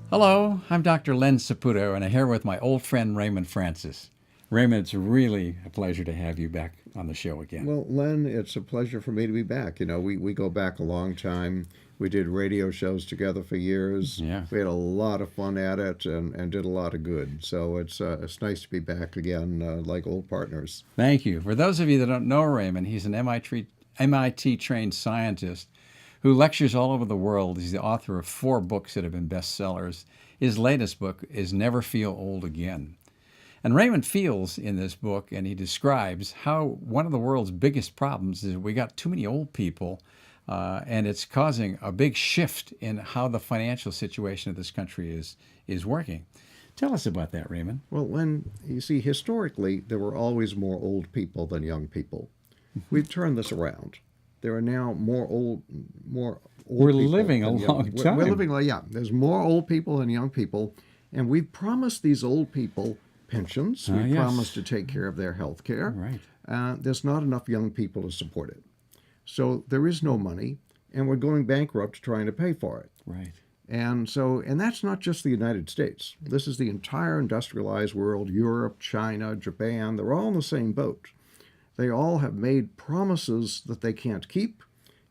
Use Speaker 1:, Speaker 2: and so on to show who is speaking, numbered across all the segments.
Speaker 1: Hello, I'm Dr. Len Saputo, and I'm here with my old friend Raymond Francis. Raymond, it's really a pleasure to have you back on the show again.
Speaker 2: Well, Len, it's a pleasure for me to be back. We go back a long time. We did radio shows together for years.
Speaker 1: Yeah.
Speaker 2: We had a lot of fun at it and did a lot of good. So it's nice to be back again, like old partners.
Speaker 1: Thank you. For those of you that don't know Raymond, he's an MIT trained scientist who lectures all over the world. He's the author of 4 books that have been bestsellers. His latest book is Never Feel Old Again. And Raymond feels in this book, and he describes how one of the world's biggest problems is we got too many old people, and it's causing a big shift in how the financial situation of this country is working. Tell us about that, Raymond.
Speaker 2: Well, Len, you see, historically, there were always more old people than young people. We've turned this around. There are now more old
Speaker 1: We're
Speaker 2: people
Speaker 1: living a
Speaker 2: than young.
Speaker 1: long time.
Speaker 2: We're living, yeah, there's more old people than young people. And we've promised these old people pensions. We
Speaker 1: Yes.
Speaker 2: promised to take care of their health care.
Speaker 1: Right.
Speaker 2: There's not enough young people to support it. So there is no money, and we're going bankrupt trying to pay for it.
Speaker 1: Right.
Speaker 2: And that's not just the United States. This is the entire industrialized world, Europe, China, Japan. They're all in the same boat. They all have made promises that they can't keep,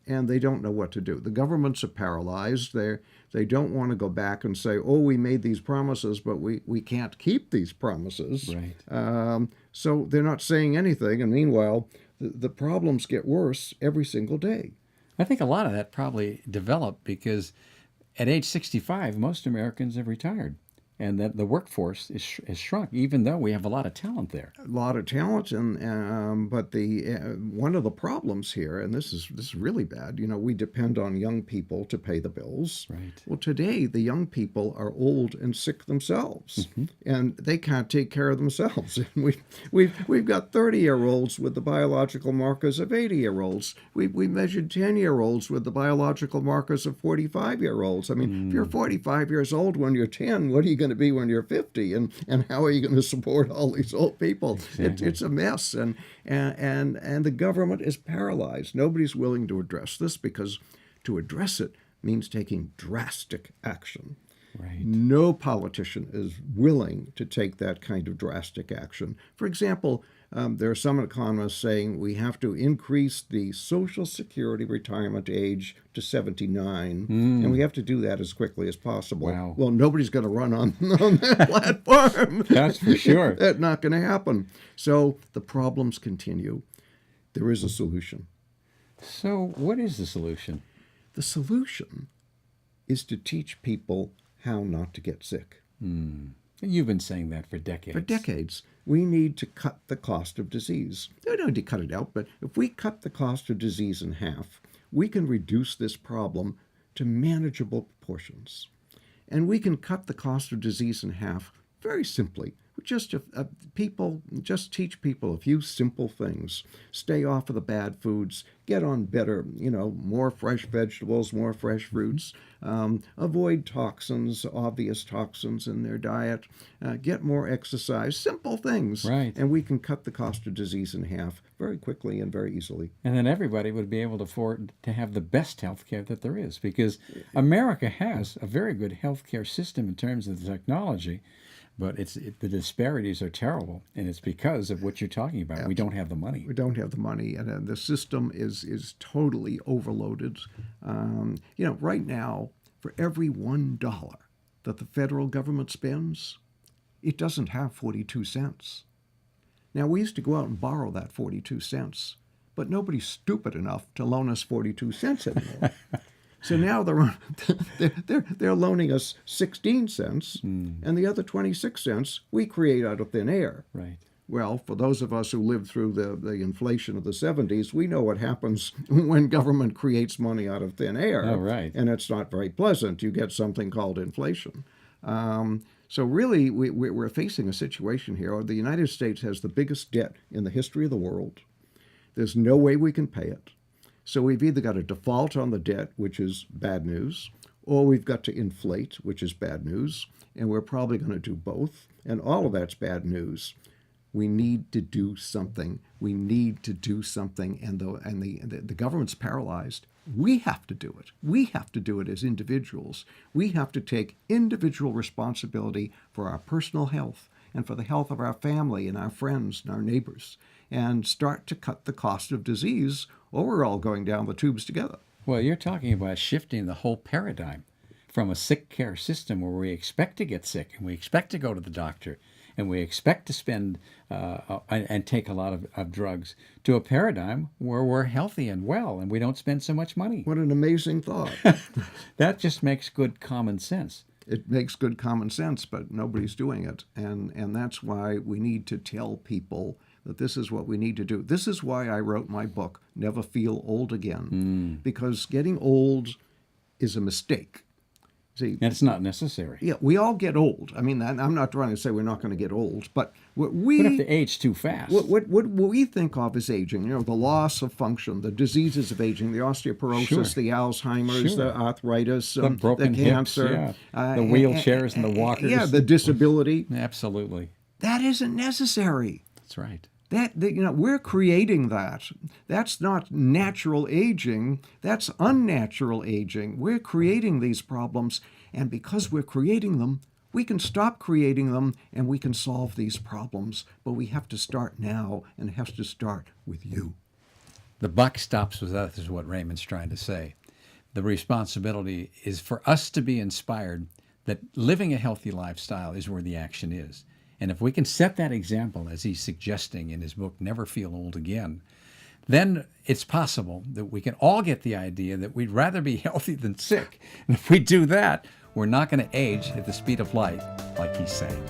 Speaker 2: and they don't know what to do. The governments are paralyzed. They don't want to go back and say, oh, we made these promises, but we can't keep these promises.
Speaker 1: Right.
Speaker 2: So they're not saying anything, and meanwhile, the problems get worse every single day.
Speaker 1: I think a lot of that probably developed because at age 65, most Americans have retired, and that the workforce is shrunk, even though we have a lot of talent there.
Speaker 2: A lot of talent, but the one of the problems here, and this is really bad. We depend on young people to pay the bills.
Speaker 1: Right.
Speaker 2: Well, today the young people are old and sick themselves, and they can't take care of themselves. And we've got 30-year-olds with the biological markers of 80-year-olds. We measured 10-year-olds with the biological markers of 45-year-olds. I mean, if you're 45 years old when you're 10, what are you going to be when you're 50, and how are you going to support all these old people?
Speaker 1: Exactly.
Speaker 2: It's a mess, and the government is paralyzed. Nobody's willing to address this because to address it means taking drastic action.
Speaker 1: Right.
Speaker 2: No politician is willing to take that kind of drastic action. For example, there are some economists saying we have to increase the Social Security retirement age to 79, and we have to do that as quickly as possible.
Speaker 1: Wow.
Speaker 2: Well, nobody's going to run on that platform.
Speaker 1: That's for sure.
Speaker 2: That's not going to happen. So the problems continue. There is a solution.
Speaker 1: So what is the solution?
Speaker 2: The solution is to teach people how not to get sick.
Speaker 1: You've been saying that for decades.
Speaker 2: For decades, we need to cut the cost of disease. We don't need to cut it out, but if we cut the cost of disease in half, we can reduce this problem to manageable proportions. And we can cut the cost of disease in half very simply. Just teach people a few simple things. Stay off of the bad foods. Get on better, more fresh vegetables, more fresh fruits. Avoid obvious toxins in their diet. Get more exercise. Simple things.
Speaker 1: Right.
Speaker 2: And we can cut the cost of disease in half very quickly and very easily.
Speaker 1: And then everybody would be able to afford to have the best health care that there is, because America has a very good health care system in terms of the technology. But the disparities are terrible, and it's because of what you're talking about.
Speaker 2: Absolutely.
Speaker 1: We don't have the money.
Speaker 2: We don't have the money, and the system is totally overloaded. Right now, for every $1 that the federal government spends, it doesn't have 42 cents. Now, we used to go out and borrow that 42 cents, but nobody's stupid enough to loan us 42 cents anymore. So now they're loaning us 16 cents, and the other 26 cents we create out of thin air.
Speaker 1: Right.
Speaker 2: Well, for those of us who lived through the inflation of the 70s, we know what happens when government creates money out of thin air.
Speaker 1: Oh, right.
Speaker 2: And it's not very pleasant. You get something called inflation. So really, we're facing a situation here. The United States has the biggest debt in the history of the world. There's no way we can pay it. So we've either got to default on the debt, which is bad news, or we've got to inflate, which is bad news, and we're probably going to do both, and all of that's bad news. We need to do something. We need to do something, and the government's paralyzed. We have to do it. We have to do it as individuals. We have to take individual responsibility for our personal health and for the health of our family and our friends and our neighbors, and start to cut the cost of disease, or we're all going down the tubes together.
Speaker 1: Well, you're talking about shifting the whole paradigm from a sick care system where we expect to get sick and we expect to go to the doctor and we expect to spend and take a lot of drugs, to a paradigm where we're healthy and well and we don't spend so much money.
Speaker 2: What an amazing thought.
Speaker 1: That just makes good common sense.
Speaker 2: It makes good common sense, but nobody's doing it. And that's why we need to tell people that this is what we need to do. This is why I wrote my book, Never Feel Old Again, because getting old is a mistake. See,
Speaker 1: and it's not necessary.
Speaker 2: Yeah, we all get old. I mean, I'm not trying to say we're not going to get old, but
Speaker 1: What if they age too fast?
Speaker 2: What we think of as aging, the loss of function, the diseases of aging, the osteoporosis,
Speaker 1: Sure.
Speaker 2: the Alzheimer's,
Speaker 1: Sure.
Speaker 2: the arthritis,
Speaker 1: The broken
Speaker 2: the cancer,
Speaker 1: hips, the wheelchairs and the walkers.
Speaker 2: Yeah, the disability.
Speaker 1: Absolutely.
Speaker 2: That isn't necessary.
Speaker 1: That's right.
Speaker 2: We're creating that. That's not natural aging. That's unnatural aging. We're creating these problems, and because we're creating them, we can stop creating them and we can solve these problems. But we have to start now, and it has to start with you.
Speaker 1: The buck stops with us is what Raymond's trying to say. The responsibility is for us to be inspired that living a healthy lifestyle is where the action is. And if we can set that example, as he's suggesting in his book, Never Feel Old Again, then it's possible that we can all get the idea that we'd rather be healthy than sick. And if we do that, we're not going to age at the speed of light, like he's saying.